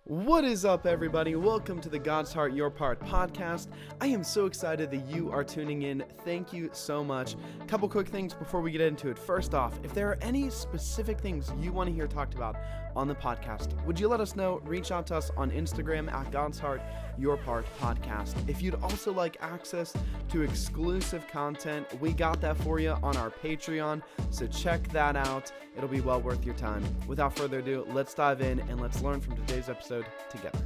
What is up, everybody? Welcome to the God's Heart, Your Part podcast. I am so excited that you are tuning in. Thank you so much. A couple quick things before we get into it. First off, if there are any specific things you want to hear talked about on the podcast, would you let us know? Reach out to us on Instagram at God's Heart, Your Part podcast. If you'd also like access to exclusive content, we got that for you on our Patreon, so check that out. It'll be well worth your time. Without further ado, let's dive in and let's learn from today's episode together.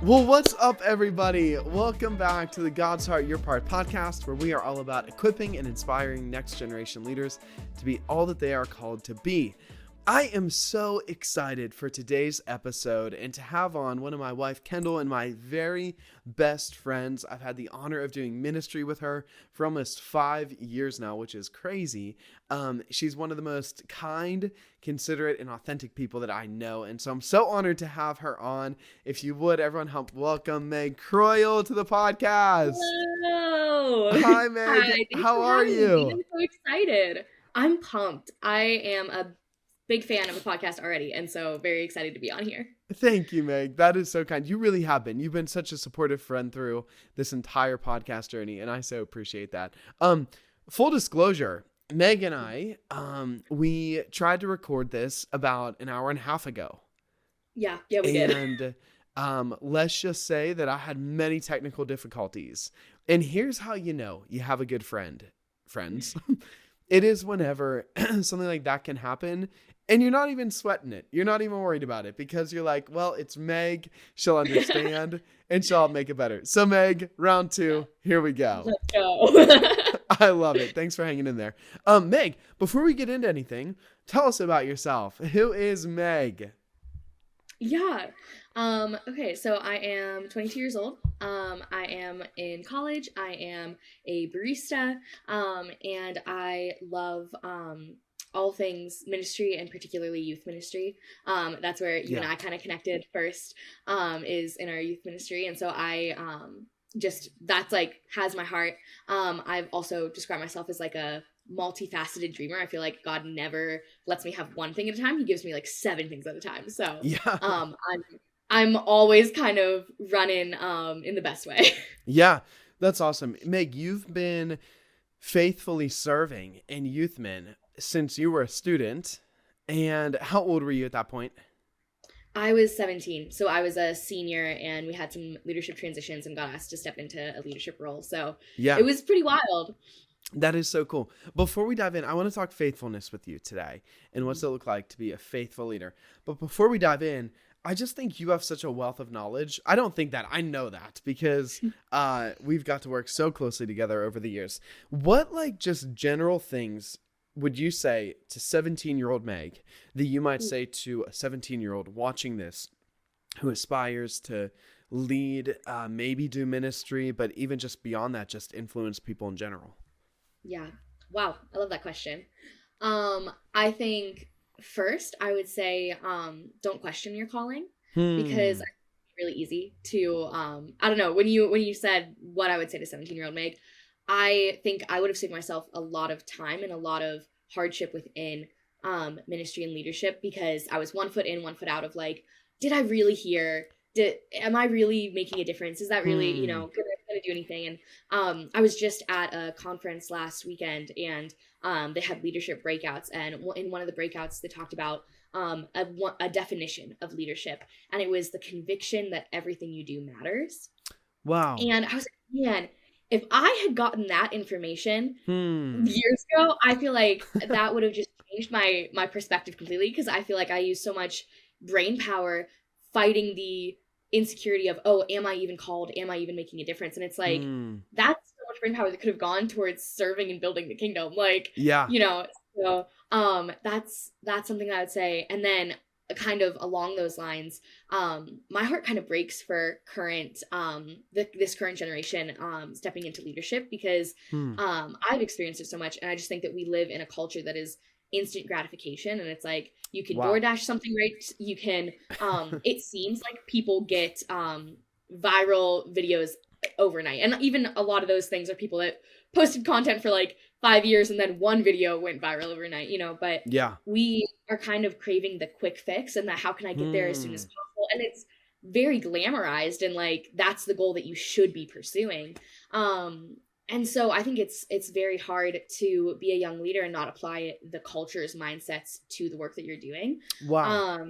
Well, what's up, everybody? Welcome back to the God's Heart, Your Part podcast, where we are all about equipping and inspiring next generation leaders to be all that they are called to be. I am so excited for today's episode and to have on one of my wife, Kendall, and my very best friends. I've had the honor of doing ministry with her for almost 5 years now, which is crazy. She's one of the most kind, considerate, and authentic people that I know. And so I'm so honored to have her on. If you would, everyone help welcome Meg Croyle to the podcast. Hello. Hi, Meg. Hi, How are you? I'm so excited. I'm pumped. I am a big fan of the podcast already, and so very excited to be on here. Thank you, Meg. That is so kind. You really have been. You've been such a supportive friend through this entire podcast journey, and I so appreciate that. Full disclosure, Meg and I, we tried to record this about an hour and a half ago. Yeah, we did. And let's just say that I had many technical difficulties. And here's how you know you have a good friends. It is whenever something like that can happen and you're not even sweating it. You're not even worried about it because you're like, well, it's Meg. She'll understand and she'll make it better. So Meg, round 2, here we go. Let's go. I love it. Thanks for hanging in there. Meg, before we get into anything, tell us about yourself. Who is Meg? Yeah. Okay, so I am 22 years old. I am in college. I am a barista. And I love all things ministry and particularly youth ministry. That's where you and I kind of connected first, is in our youth ministry. And so I that's like has my heart. I've also described myself as like a multifaceted dreamer. I feel like God never lets me have one thing at a time. He gives me like 7 things at a time. So I'm always kind of running in the best way. Yeah, that's awesome. Meg, you've been faithfully serving in Youth Men since you were a student. And how old were you at that point? I was 17. So I was a senior and we had some leadership transitions and got asked to step into a leadership role. So it was pretty wild. That is so cool. Before we dive in, I want to talk faithfulness with you today and what's it look like to be a faithful leader. But before we dive in, I just think you have such a wealth of knowledge. I don't think that. I know that because we've got to work so closely together over the years. What just general things would you say to 17-year-old Meg that you might say to a 17-year-old watching this who aspires to lead, maybe do ministry, but even just beyond that, just influence people in general? Yeah. Wow. I love that question. I think first I would say, don't question your calling because it's really easy to, I don't know, when you said what I would say to 17-year-old Meg, I think I would have saved myself a lot of time and a lot of hardship within, ministry and leadership because I was 1 foot in, 1 foot out of like, did I really hear? Am I really making a difference? Is that really, gonna do anything? And I was just at a conference last weekend and they had leadership breakouts, and in one of the breakouts they talked about a definition of leadership, and it was the conviction that everything you do matters. Wow. And I was like, man, if I had gotten that information years ago, I feel like that would have just changed my perspective completely, because I feel like I use so much brain power fighting the insecurity of, oh, am I even called? Am I even making a difference? And it's like, that's so much brain power that could have gone towards serving and building the kingdom. Like, so that's something I would say. And then kind of along those lines, my heart kind of breaks for this current generation stepping into leadership because I've experienced it so much. And I just think that we live in a culture that is instant gratification, and it's like you can DoorDash something, right? You can it seems like people get viral videos overnight, and even a lot of those things are people that posted content for like 5 years and then one video went viral overnight, but we are kind of craving the quick fix and that how can I get there as soon as possible, and it's very glamorized, and like that's the goal that you should be pursuing. And so I think it's very hard to be a young leader and not apply the culture's mindsets to the work that you're doing. Wow.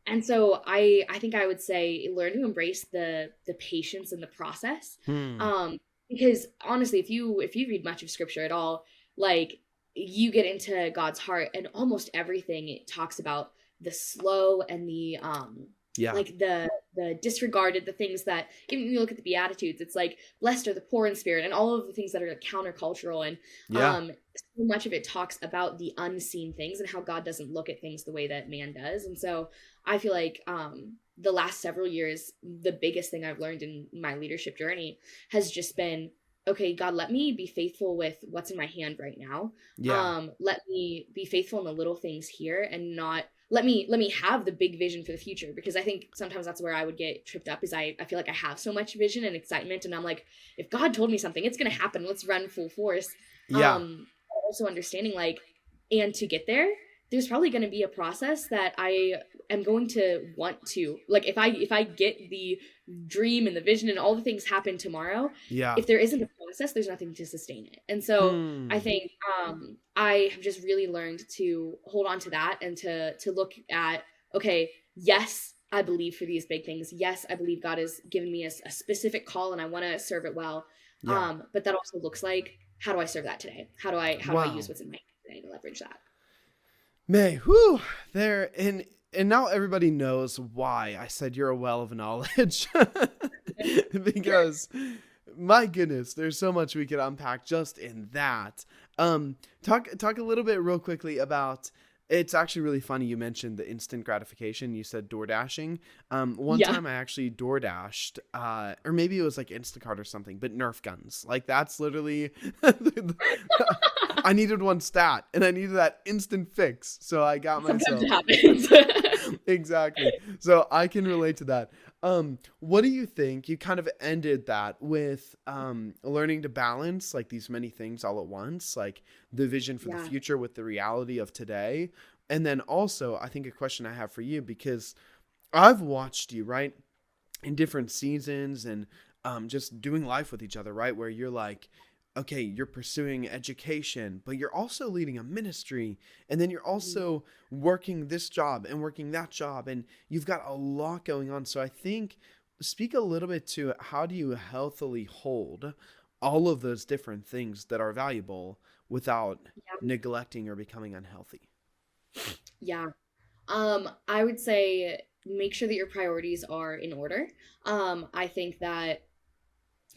And so I think I would say learn to embrace the patience in the process. Hmm. Because honestly, if you read much of scripture at all, like you get into God's heart, and almost everything it talks about the slow and the Yeah. like the disregarded, the things that, even when you look at the Beatitudes, it's like blessed are the poor in spirit, and all of the things that are like countercultural, and Yeah. so much of it talks about the unseen things and how God doesn't look at things the way that man does. And so I feel like the last several years, the biggest thing I've learned in my leadership journey has just been, okay, God, let me be faithful with what's in my hand right now. Yeah. Let me be faithful in the little things here, and not let me have the big vision for the future, because I think sometimes that's where I would get tripped up, is I feel like I have so much vision and excitement, and I'm like, if God told me something, it's gonna happen. Let's run full force. Yeah. Also understanding, like, and to get there, there's probably going to be a process that I am going to want to, like, if I get the dream and the vision and all the things happen tomorrow, Yeah. if there isn't a process, there's nothing to sustain it. And so I Hmm. think I have just really learned to hold on to that, and to look at, okay, yes, I believe for these big things. Yes, I believe God has given me a specific call, and I want to serve it well. Yeah. But that also looks like, how do I serve that today? How do I use Wow. what's in my hand today to leverage that? May, whew, there, and now everybody knows why I said you're a well of knowledge. Because my goodness, there's so much we could unpack just in that. Talk a little bit real quickly about, it's actually really funny you mentioned the instant gratification. You said door dashing. One Yeah. time I actually door dashed, or maybe it was like Instacart or something, but Nerf guns. Like that's literally, I needed one stat and I needed that instant fix. So I got Sometimes myself. it happens. Exactly. So I can relate to that. What do you think? You kind of ended that with learning to balance like these many things all at once, like the vision for the Yeah. future with the reality of today. And then also, I think a question I have for you, because I've watched you, right, in different seasons and just doing life with each other, right, where you're like, okay, you're pursuing education, but you're also leading a ministry, and then you're also working this job and working that job, and you've got a lot going on. So I think, speak a little bit to how do you healthily hold all of those different things that are valuable without neglecting or becoming unhealthy. Yeah. I would say make sure that your priorities are in order. I think that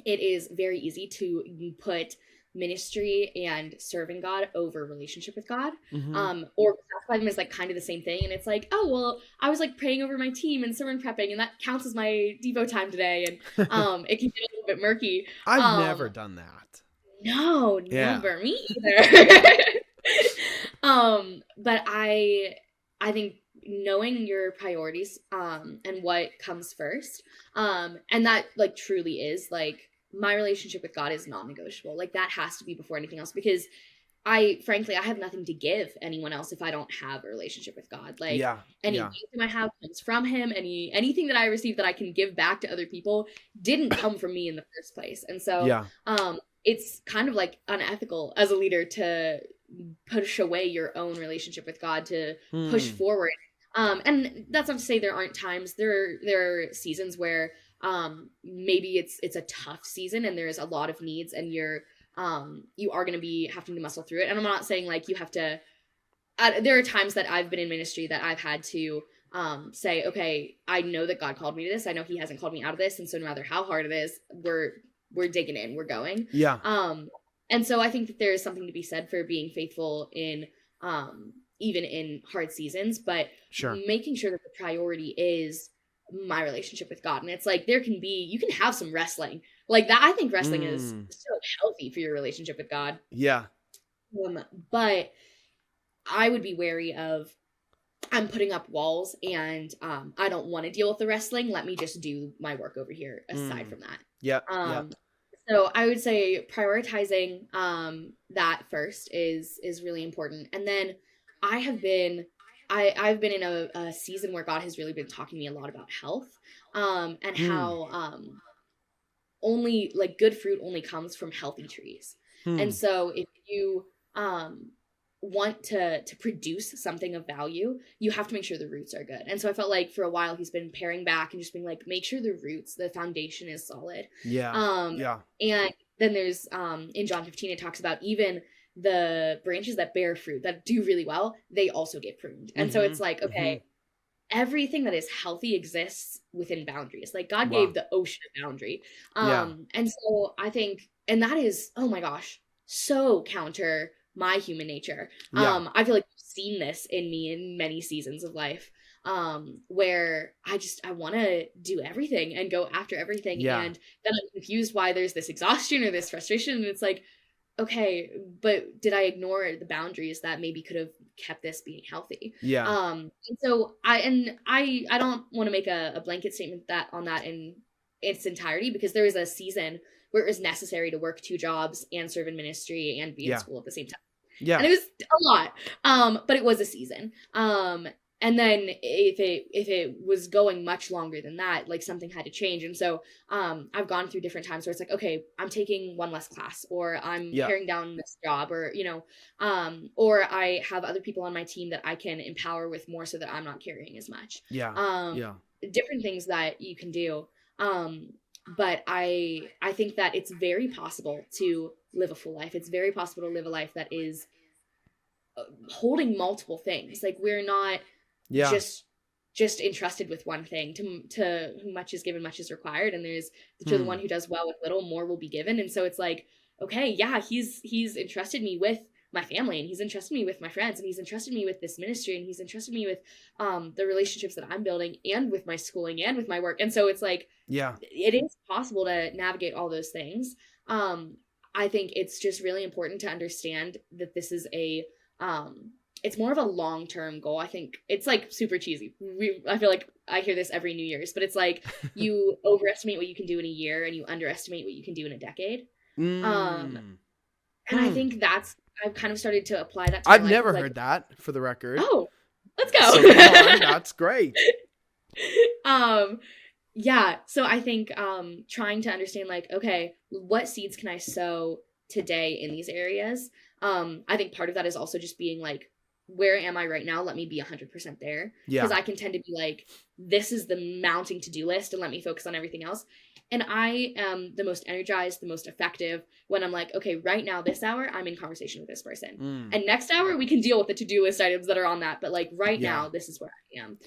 it is very easy to put ministry and serving God over relationship with God. Mm-hmm. Or classify them as like kind of the same thing. And it's like, oh well, I was like praying over my team and sermon prepping, and that counts as my Devo time today. And it can get a little bit murky. I've Um, never done that. no, Yeah. never me either. But I think knowing your priorities and what comes first, and that like truly is like, my relationship with God is non-negotiable. Like that has to be before anything else, because I frankly, I have nothing to give anyone else if I don't have a relationship with God. Like Yeah. any Yeah. wisdom I have comes from him. Anything that I receive that I can give back to other people didn't come from me in the first place. And so Yeah. it's kind of like unethical as a leader to push away your own relationship with God to push Hmm. forward. And that's not to say there aren't times. There are seasons where maybe it's a tough season and there's a lot of needs, and you are going to be having to muscle through it. And I'm not saying like you have to. There are times that I've been in ministry that I've had to say, okay, I know that God called me to this. I know He hasn't called me out of this, and so no matter how hard it is, we're digging in, we're going. Yeah. And so I think that there is something to be said for being faithful in even in hard seasons, but Sure. making sure that the priority is my relationship with God. And it's like you can have some wrestling like that. I think wrestling is so healthy for your relationship with God. Yeah. But I would be wary of, I'm putting up walls and I don't want to deal with the wrestling. Let me just do my work over here aside from that. Yeah. Yeah. So I would say prioritizing that first is really important. And then I've been in a season where God has really been talking to me a lot about health. and Hmm. how only like good fruit only comes from healthy trees. And Hmm. so if you um want to produce something of value, you have to make sure the roots are good. And so I felt like for a while he's been paring back and just being like, make sure the roots, the foundation is solid. Yeah. Um Yeah. and then there's in John 15 it talks about even the branches that bear fruit that do really well, they also get pruned. And so Mm-hmm. it's like, Mm-hmm. okay, everything that is healthy exists within boundaries. Like God gave Wow. the ocean a boundary. Yeah. And so I think, and that is, oh my gosh, so counter my human nature. Yeah. I feel like you've seen this in me in many seasons of life. Where I want to do everything and go after everything. Yeah. And then I'm confused why there's this exhaustion or this frustration. And it's like, okay, but did I ignore the boundaries that maybe could have kept this being healthy? Yeah. And so I don't want to make a blanket statement that on that in its entirety, because there was a season where it was necessary to work two jobs and serve in ministry and be in Yeah. school at the same time. And Yeah. it was a lot. But it was a season. And then if it was going much longer than that, like something had to change. And so I've gone through different times where it's like, okay, I'm taking one less class, or I'm Yeah. paring down this job, or or I have other people on my team that I can empower with more so that I'm not carrying as much. Yeah. Um Yeah. Different things that you can do. But I think that it's very possible to live a full life. It's very possible to live a life that is holding multiple things. Like we're not Yeah. just entrusted with one thing. To whom much is given, much is required. And there's to the Hmm. one who does well with little, more will be given. And so it's like, okay, yeah, he's entrusted me with my family, and he's entrusted me with my friends, and he's entrusted me with this ministry, and he's entrusted me with the relationships that I'm building, and with my schooling, and with my work. And so it's like Yeah. it is possible to navigate all those things. um I think it's just really important to understand that this is a it's more of a long-term goal. I think it's like super cheesy. I feel like I hear this every New Year's, but it's like you overestimate what you can do in a year and you underestimate what you can do in a decade. Um, Mm. and I Hmm. think I've kind of started to apply that to my I've life of never like, heard that, for the record. oh, let's So come on, go. that's great. um, yeah. So I think trying to understand like, okay, what seeds can I sow today in these areas? I think part of that is also just being like, where am I right now? Let me be 100% there. Because Yeah. I can tend to be like, this is the mounting to-do list and let me focus on everything else. And I am the most energized, the most effective when I'm like, okay, right now, this hour, I'm in conversation with this person. Mm. And next hour, we can deal with the to-do list items that are on that. But like right Yeah. now, this is where I am.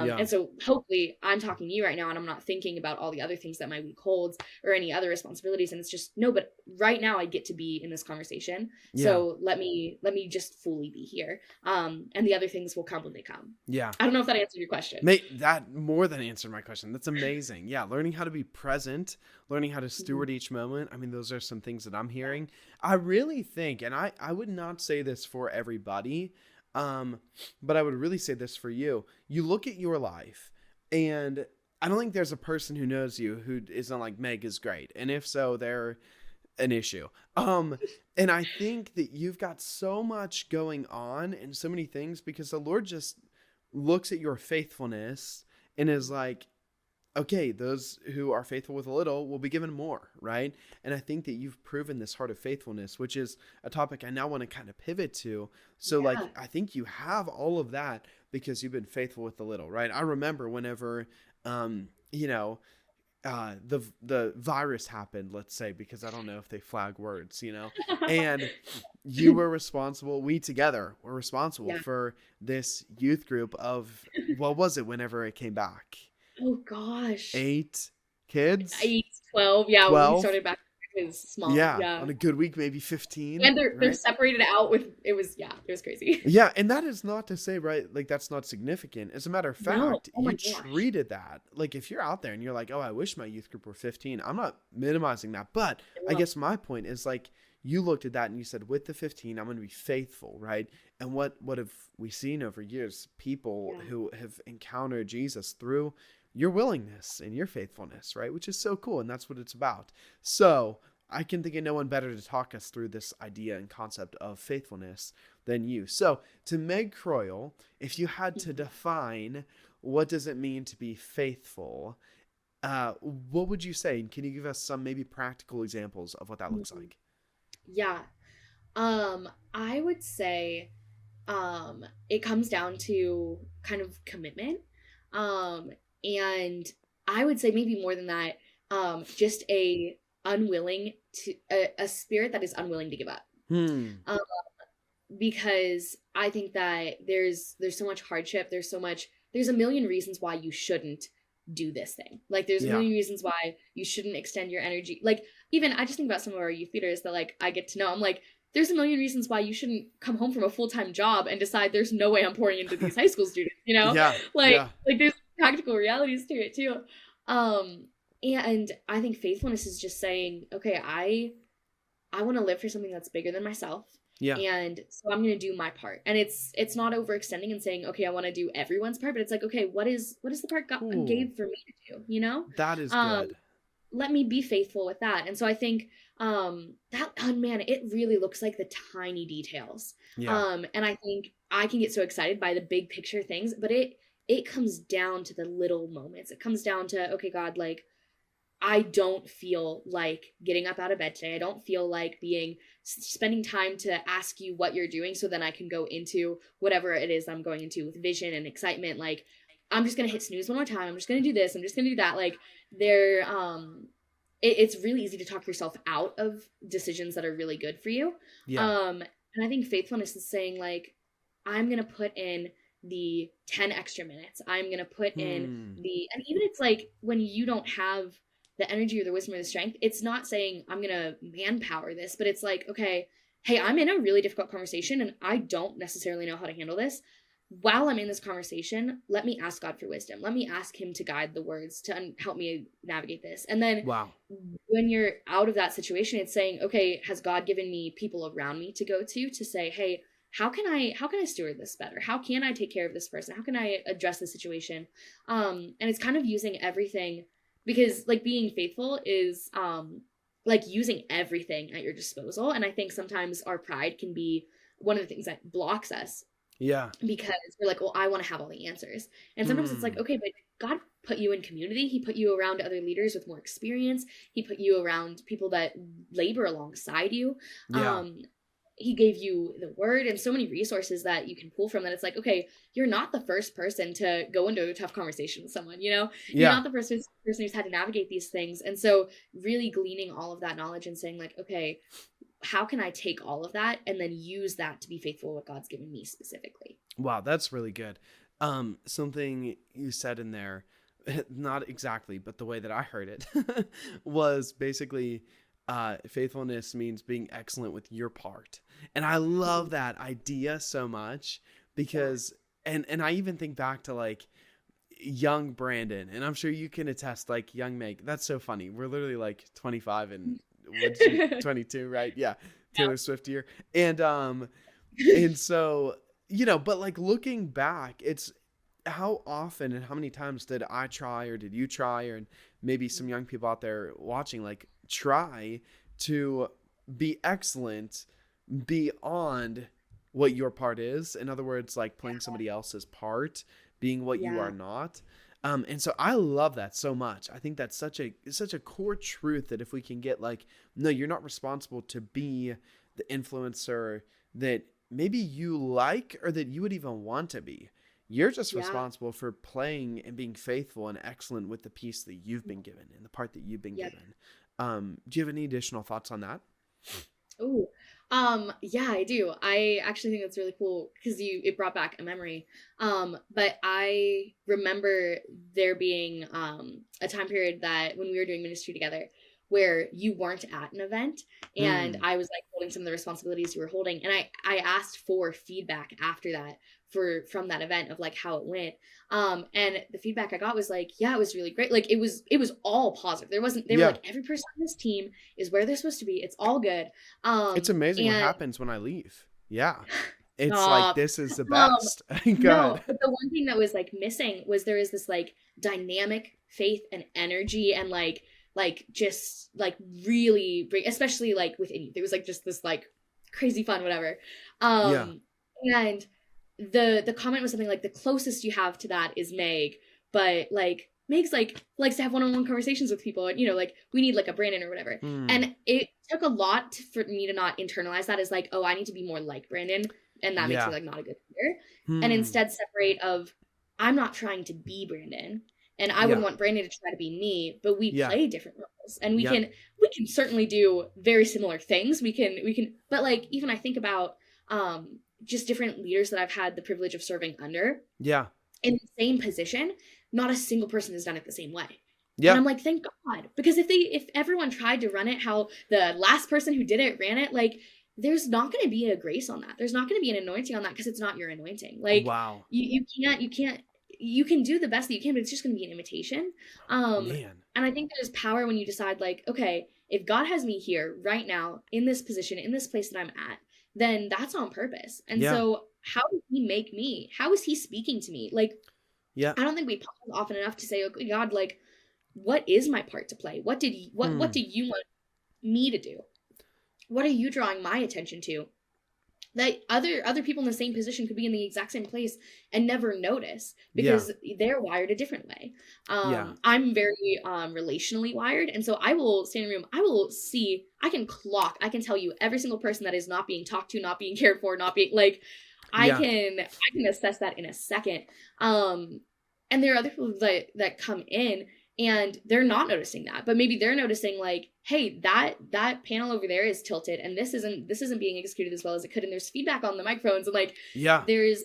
Yeah. And so hopefully I'm talking to you right now and I'm not thinking about all the other things that my week holds or any other responsibilities. And it's just, no, but right now I get to be in this conversation. Yeah. So let me just fully be here. And the other things will come when they come. Yeah. I don't know if that answered your question. That more than answered my question. That's amazing. Yeah, learning how to be present, learning how to steward each moment. I mean, those are some things that I'm hearing. I really think, and I would not say this for everybody, but I would really say this for you. You look at your life, and I don't think there's a person who knows you who isn't like, Meg is great. And if so, they're an issue. And I think that you've got so much going on and so many things because the Lord just looks at your faithfulness and is like, okay, those who are faithful with a little will be given more, right? And I think that you've proven this heart of faithfulness, which is a topic I now want to kind of pivot to. So like, I think you have all of that because you've been faithful with the little, right? I remember whenever, the virus happened, let's say, because I don't know if they flag words, and you were responsible. We together were responsible for this youth group of, what was it whenever it came back? Oh gosh. 8 kids? 8, 12. Yeah, 12? when we started back, it was small. Yeah. On a good week, maybe 15. And they're right? separated out with, it was crazy. Yeah, and that is not to say, right, like that's not significant. As a matter of fact, No. Oh my you gosh. treated that. Like if you're out there and you're like, oh, I wish my youth group were 15. I'm not minimizing that. But I guess my point is like, you looked at that and you said, with the 15, I'm going to be faithful, right? And what have we seen over years? People who have encountered Jesus through your willingness and your faithfulness, right? Which is so cool. And that's what it's about. So I can think of no one better to talk us through this idea and concept of faithfulness than you. So to Meg Croyle, if you had to define what does it mean to be faithful What would you say? Can you give us some maybe practical examples of what that looks Mhm. like? Yeah. I would say it comes down to kind of commitment. Um, and I would say maybe more than that, just a spirit that is unwilling to give up. Hmm. Um, because I think that there's so much hardship, there's a million reasons why you shouldn't do this thing. Like there's a Yeah. million reasons why you shouldn't extend your energy. Like even I just think about some of our youth leaders that like I get to know. I'm like, there's a million reasons why you shouldn't come home from a full-time job and decide there's no way I'm pouring into these high school students, you know? Yeah. Like Yeah. like there's practical realities to it too. Um and I think faithfulness is just saying, okay, I want to live for something that's bigger than myself. Yeah. And so I'm going to do my part. And it's not overextending and saying, okay, I want to do everyone's part, but it's like, okay, what is the part God Ooh, gave for me to do, you know? that is Um good. let me be faithful with that. And so I think that oh man, it really looks like the tiny details. Yeah. And I think I can get so excited by the big picture things, but it comes down to the little moments. It comes down to, okay, God, like I don't feel like getting up out of bed today. I don't feel like spending time to ask you what you're doing so then I can go into whatever it is I'm going into with vision and excitement. Like I'm just going to hit snooze one more time. I'm just going to do this. I'm just going to do that. Like there it's really easy to talk yourself out of decisions that are really good for you. Yeah. And I think faithfulness is saying like I'm going to put in the 10 extra minutes. I'm going to put in Hmm. and even it's like when you don't have the energy or the wisdom or the strength, it's not saying I'm gonna manpower this, but it's like, okay, hey, I'm in a really difficult conversation and I don't necessarily know how to handle this. While I'm in this conversation, let me ask God for wisdom. Let me ask Him to guide the words to help me navigate this. And then Wow. when you're out of that situation, it's saying, okay, has God given me people around me to go to say, hey, how can I steward this better? How can I take care of this person? How can I address the situation? And it's kind of using everything because like being faithful is like using everything at your disposal. And I think sometimes our pride can be one of the things that blocks us Yeah. because we're like, well, I want to have all the answers. And sometimes it's like, Hmm. okay, but God put you in community. He put you around other leaders with more experience. He put you around people that labor alongside you. Yeah. Um, he gave you the word and so many resources that you can pull from that. It's like, okay, you're not the first person to go into a tough conversation with someone, you know? You're Yeah. not the person who's had to navigate these things. And so really gleaning all of that knowledge and saying like, okay, how can I take all of that and then use that to be faithful to what God's given me specifically? Wow, that's really good. Something you said in there, not exactly, but the way that I heard it was basically faithfulness means being excellent with your part. And I Mhm. love that idea so much Yeah. because and I even think back to like young Brandon, and I'm sure you can attest, like young Meg. That's so funny. We're literally like 25 and what did you 22, right? Yeah, Taylor Swift year, and so but like looking back, it's how often and how many times did I try or did you try, or maybe some young people out there watching like try to be excellent beyond what your part is. In other words, like playing somebody else's part, being what you are Yeah. not. And so I love that so much. I think that's such a core truth that if we can get like, no, you're not responsible to be the influencer that maybe you like or that you would even want to be. You're just Yeah. responsible for playing and being faithful and excellent with the piece that you've been given and the part that you've been Yeah. given. Do you have any additional thoughts on that? Oh, yeah, I do. I actually think that's really cool because it brought back a memory. But I remember there being a time period that when we were doing ministry together where you weren't at an event and Hmm. I was like holding some of the responsibilities you were holding and I asked for feedback after that for from that event of like how it went. And the feedback I got was like, yeah, it was really great. Like it was all positive. There wasn't they were Yeah. like every person on this team is where they're supposed to be. It's all good. It's amazing what And happens when I leave. Yeah. It's like, stop. this is the Um, best. no, God. but the one thing that was like missing was there is this like dynamic faith and energy and like just like really bring, especially like within you. There was like just this like crazy fun, whatever. Yeah. Um, and the comment was something like the closest you have to that is Meg, but like Meg's like likes to have one-on-one conversations with people, and you know, like we need like a Brandon or whatever. And it took a lot for me to not internalize that as like, oh, I need to be more like Brandon, and that makes me like not a good leader, and instead separate of I'm not trying to be Brandon, and I would want Brandon to try to be me, but we play different roles, and we can certainly do very similar things. We can, but like even I think about just different leaders that I've had the privilege of serving under. Yeah. In the same position, not a single person has done it the same way. Yeah. And I'm like, thank God. Because if everyone tried to run it how the last person who did it ran it, like there's not going to be a grace on that. There's not going to be an anointing on that because it's not your anointing. Like wow. You can do the best that you can, but it's just going to be an imitation. Man. And I think there's power when you decide like, okay, if God has me here right now in this position, in this place that I'm at, then that's on purpose. And so how does he make me? How is he speaking to me? Like, I don't think we pause often enough to say, okay, God, like, what is my part to play? What do you want me to do? What are you drawing my attention to? That other people in the same position could be in the exact same place and never notice because they're wired a different way. I'm very relationally wired, and so I will stand in a room. I will see. I can tell you every single person that is not being talked to, not being cared for, not being like. I can assess that in a second. And there are other people that come in and they're not noticing that, but maybe they're noticing like, hey, that panel over there is tilted and this isn't being executed as well as it could. And there's feedback on the microphones and like, there's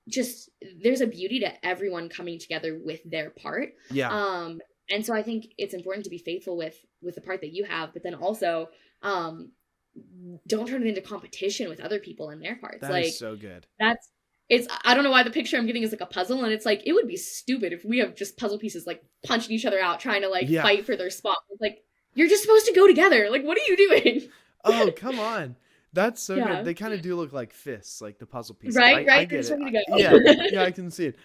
there's a beauty to everyone coming together with their part. And so I think it's important to be faithful with the part that you have, but then also, don't turn it into competition with other people and their parts. That is so good. I don't know why the picture I'm getting is like a puzzle, and it's like it would be stupid if we have just puzzle pieces like punching each other out, trying to like fight for their spot. It's like you're just supposed to go together. Like, what are you doing? Oh, come on. That's so good. They kind of do look like fists, like the puzzle pieces. Right. I get it. Yeah, I can see it.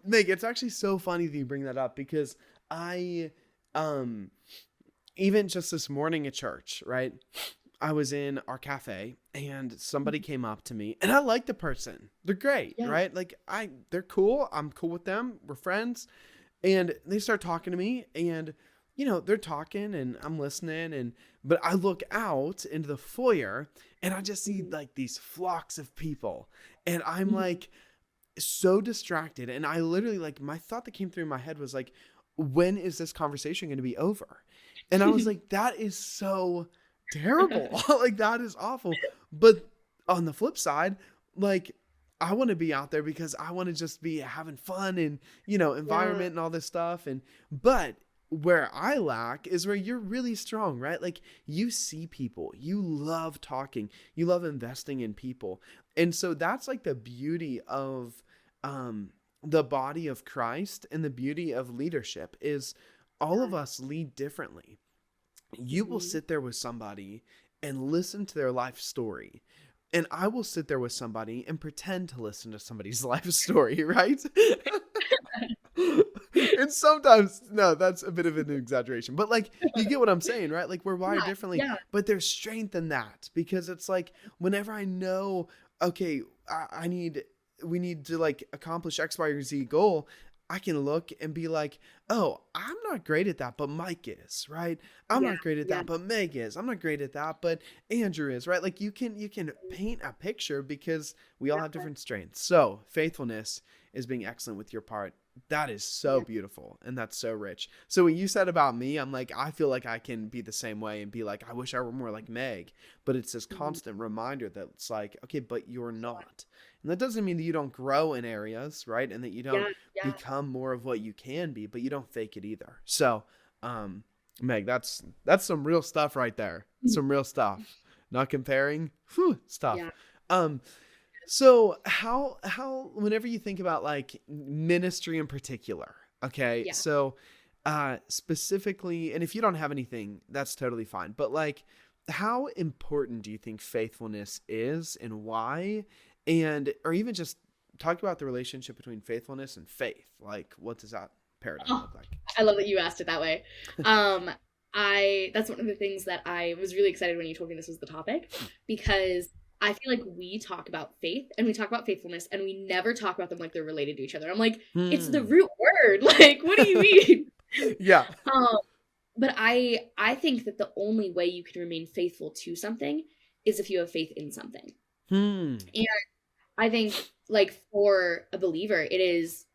Meg, it's actually so funny that you bring that up because I, even just this morning at church, right? I was in our cafe and somebody came up to me and I like the person. They're great, right? Like they're cool. I'm cool with them. We're friends. And they start talking to me and, you know, they're talking and I'm listening but I look out into the foyer and I just see like these flocks of people and I'm like so distracted. And I literally like my thought that came through my head was like, when is this conversation going to be over? And I was like, that is so terrible. Like that is awful. But on the flip side, like I want to be out there because I want to just be having fun and, you know, environment and all this stuff. But where I lack is where you're really strong, right? Like you see people, you love talking, you love investing in people. And so that's like the beauty of the body of Christ and the beauty of leadership is all of us lead differently. You will sit there with somebody and listen to their life story. And I will sit there with somebody and pretend to listen to somebody's life story, right? And sometimes, no, that's a bit of an exaggeration. But like, you get what I'm saying, right? Like we're wired differently. But there's strength in that because it's like whenever I know, okay, we need to like accomplish X, Y, or Z goal, I can look and be like, oh, I'm not great at that, but Mike is, right? I'm not great at that, but Meg is. I'm not great at that, but Andrew is, right? Like you can paint a picture because we all have different strengths. So faithfulness is being excellent with your part. That is so beautiful. And that's so rich. So what you said about me, I'm like, I feel like I can be the same way and be like, I wish I were more like Meg, but it's this constant reminder that it's like, okay, but you're not. And that doesn't mean that you don't grow in areas, right? And that you don't become more of what you can be, but you don't fake it either. So, Meg, that's some real stuff right there. Some real stuff. Not comparing stuff. Yeah. So how whenever you think about like ministry in particular, okay? So specifically, and if you don't have anything, that's totally fine. But like how important do you think faithfulness is and why? Or even just talk about the relationship between faithfulness and faith. Like, what does that paradigm look like? I love that you asked it that way. That's one of the things that I was really excited when you told me this was the topic, because I feel like we talk about faith and we talk about faithfulness and we never talk about them like they're related to each other. I'm like, it's the root word. Like, what do you mean? Yeah. Um, but I think that the only way you can remain faithful to something is if you have faith in something. Hmm. And I think, like, for a believer, it is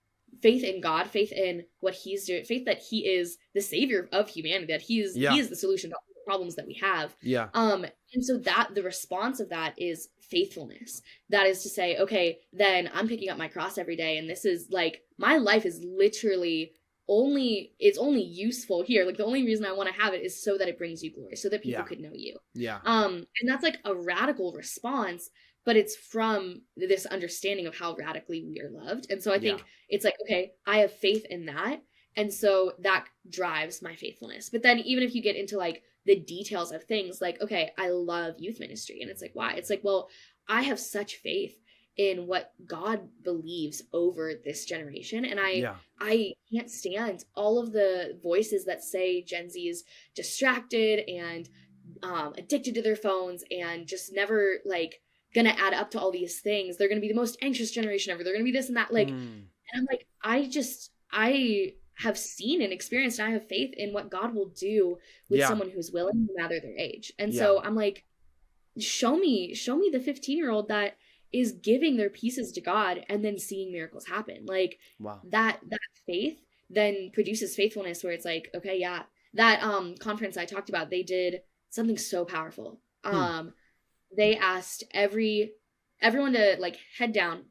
faith in God, faith in what he's doing, faith that he is the savior of humanity, that he Yeah. is the solution to all the problems that we have. Yeah. And so that the response of that is faithfulness. That is to say, okay, then I'm picking up my cross every day, and this is like my life is literally it's only useful here. Like the only reason I want to have it is so that it brings you glory, so that people Yeah. could know you. Yeah. And that's like a radical response, but it's from this understanding of how radically we are loved. And so I think it's like, okay, I have faith in that. And so that drives my faithfulness. But then even if you get into like the details of things, like, okay, I love youth ministry. And it's like, why? It's like, well, I have such faith in what God believes over this generation. And I can't stand all of the voices that say Gen Z is distracted and addicted to their phones and just never like gonna add up to all these things. They're gonna be the most anxious generation ever. They're gonna be this and that. Like, and I'm like, I have seen and experienced, and I have faith in what God will do with someone who's willing, no matter their age. And so I'm like, show me the 15-year-old that is giving their pieces to God and then seeing miracles happen. Like that faith then produces faithfulness, where it's like, okay, yeah, that conference I talked about, they did something so powerful. They asked everyone to like head down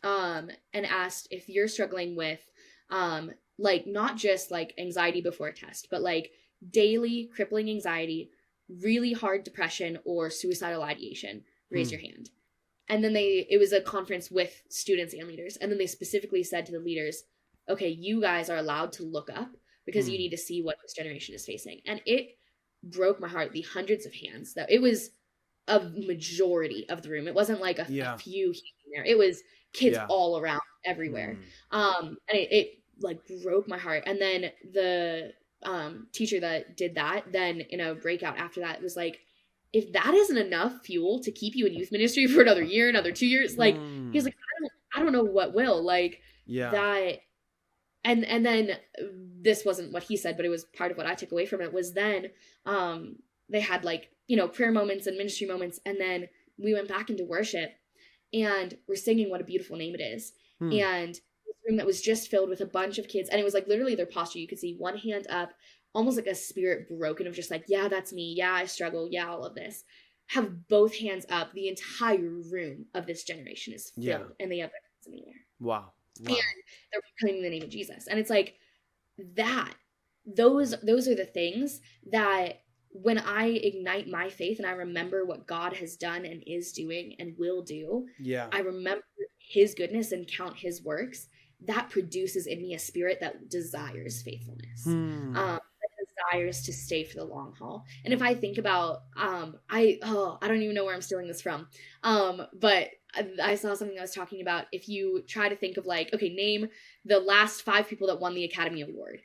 and asked if you're struggling with like not just like anxiety before a test, but like daily crippling anxiety, really hard depression, or suicidal ideation, raise your hand. And then it was a conference with students and leaders, and then they specifically said to the leaders, okay, you guys are allowed to look up because you need to see what this generation is facing. And it broke my heart, the hundreds of hands that it was a majority of the room. It wasn't like a few here and there. It was kids all around everywhere. And it like broke my heart. And then the teacher that did that, then in a breakout after that, was like, if that isn't enough fuel to keep you in youth ministry for another year, another 2 years, like he was like, I don't know what will, like that. And then this wasn't what he said, but it was part of what I took away from it, was then they had like, you know, prayer moments and ministry moments. And then we went back into worship and we're singing What a Beautiful Name It Is. And this room that was just filled with a bunch of kids. And it was like literally their posture. You could see one hand up, almost like a spirit broken of just like, yeah, that's me. Yeah, I struggle. Yeah, all of this. Have both hands up. The entire room of this generation is filled and they have their hands in the air. Wow. And they're proclaiming the name of Jesus. And it's like that, those are the things that when I ignite my faith and I remember what God has done and is doing and will do, I remember his goodness and count his works, that produces in me a spirit that desires faithfulness, that desires to stay for the long haul. And if I think about, I don't even know where I'm stealing this from, but I saw something that was talking about, if you try to think of like, okay, name the last 5 people that won the Academy Award.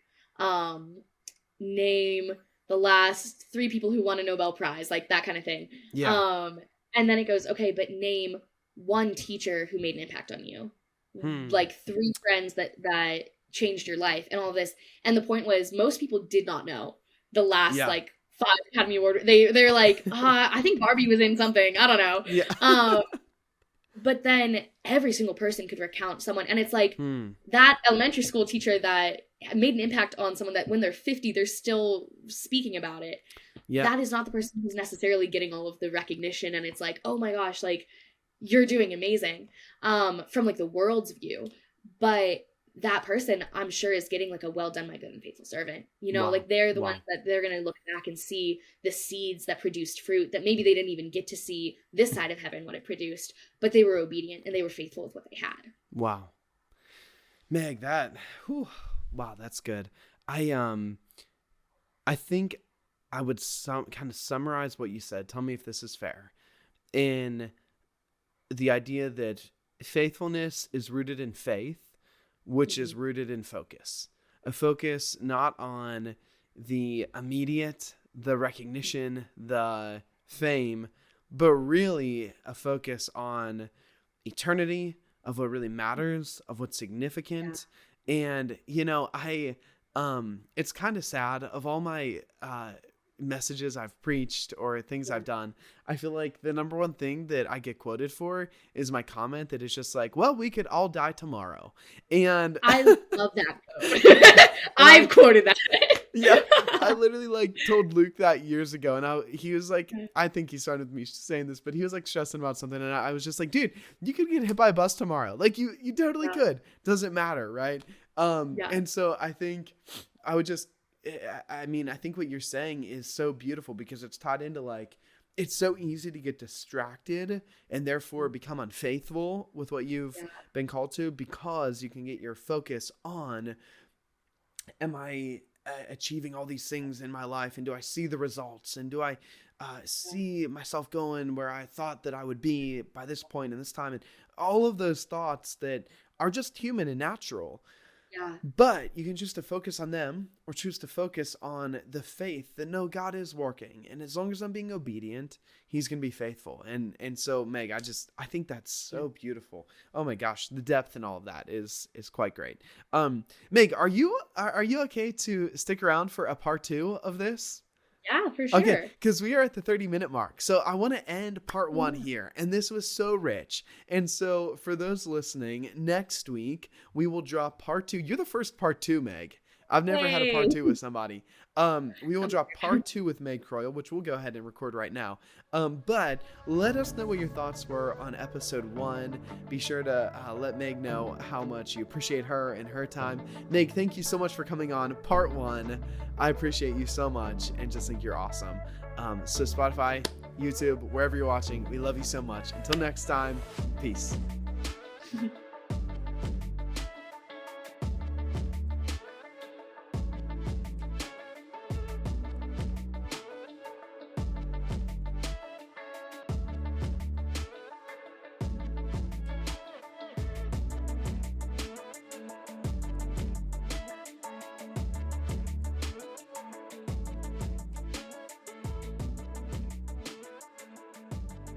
Name the last 3 people who won a Nobel Prize, like that kind of thing. And then it goes, okay, but name 1 teacher who made an impact on you. Like 3 friends that changed your life and all of this. And the point was, most people did not know the last like 5 Academy Award. They're like, I think Barbie was in something. I don't know. But then every single person could recount someone. And it's like that elementary school teacher that made an impact on someone that when they're 50, they're still speaking about it. That is not the person who's necessarily getting all of the recognition. And it's like, oh my gosh, like you're doing amazing from like the world's view. But that person, I'm sure, is getting like a well done, my good and faithful servant. You know, like they're the ones that they're going to look back and see the seeds that produced fruit that maybe they didn't even get to see this side of heaven what it produced, but they were obedient and they were faithful with what they had. Wow. Meg, wow, that's good. I think I would kind of summarize what you said. Tell me if this is fair. In the idea that faithfulness is rooted in faith, which is rooted in focus. A focus not on the immediate, the recognition, the fame, but really a focus on eternity, of what really matters, of what's significant, And, it's kind of sad of all my, messages I've preached or things I've done. I feel like the number one thing that I get quoted for is my comment that is just like, well, we could all die tomorrow. And I love that quote. I've quoted that. Yeah, I literally like told Luke that years ago, and he was like, I think he started with me saying this, but he was like stressing about something, and I was just like, dude, you could get hit by a bus tomorrow. Like you totally could. Doesn't matter, right? And so I think I would just, I think what you're saying is so beautiful because it's tied into like, it's so easy to get distracted and therefore become unfaithful with what you've been called to, because you can get your focus on, am I achieving all these things in my life, and do I see the results, and do I see myself going where I thought that I would be by this point and this time, and all of those thoughts that are just human and natural. But you can choose to focus on them or choose to focus on the faith that no, God is working, and as long as I'm being obedient, he's going to be faithful. And so Meg, I think that's so beautiful. Oh my gosh, the depth and all of that is quite great. Meg, are you okay to stick around for a part 2 of this? Yeah, for sure. Okay, because we are at the 30-minute mark. So I want to end part 1 here. And this was so rich. And so for those listening, next week, we will drop part 2. You're the first part 2, Meg. I've never had a part 2 with somebody. We will drop part 2 with Meg Croyle, which we'll go ahead and record right now. But let us know what your thoughts were on episode 1. Be sure to let Meg know how much you appreciate her and her time. Meg, thank you so much for coming on part 1. I appreciate you so much and just think you're awesome. So Spotify, YouTube, wherever you're watching, we love you so much. Until next time, peace.